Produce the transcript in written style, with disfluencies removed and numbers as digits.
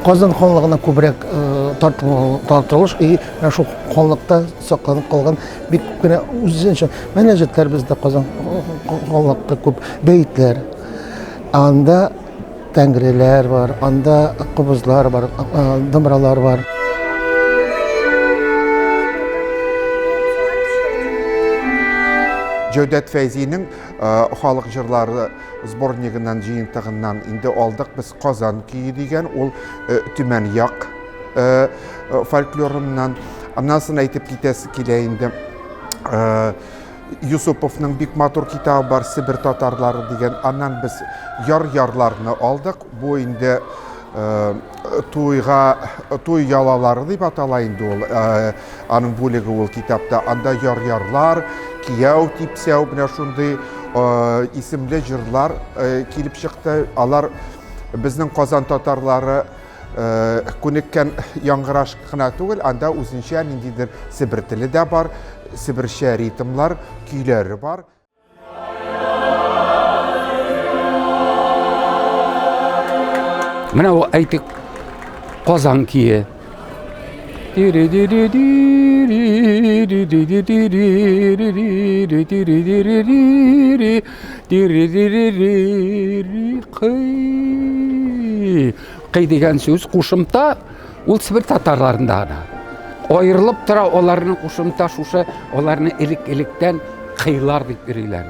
Қазан ханлығына көбірек тартылыш и шул ханлықта сакланып калган бик күп үзенчә мәнәҗәтләр бездә Казан ханлыкта күп бәйтләр. Анда тәңреләр бар, анда кубызлар бар, дымралар бар. Җәүдәт Фәйзинең халык җырлары сборнигыннан җыентыгыннан инде алдык без Казан көе дигән, ул Төмән як фольклорыннан. Аннан соң әйтеп китәсе килә инде Юсуповның бик матур китабы бар Сибир татарлары дигән. Аннан без ярларны алдык. Бу инде туй ялалары дип атала инде ул. Аның бүлеге ул китапта. Анда ярлар, кияү типсәү белән шундый исемле җырлар килеп чыкты. Алар безнең Казан татарлары күнеккән яңгыраш кына түгел, анда үзенчә ниндидер Сибир теле дә бар, Сибирчә ритмлар, көйләре бар. Менә ул әйтик Казан кие. Кый дигән сүз кушымта ул Сибир татарларында гына. Аерылып тора аларның кушымта шушы, аларны элек-электән кыйлар дип йөриләр.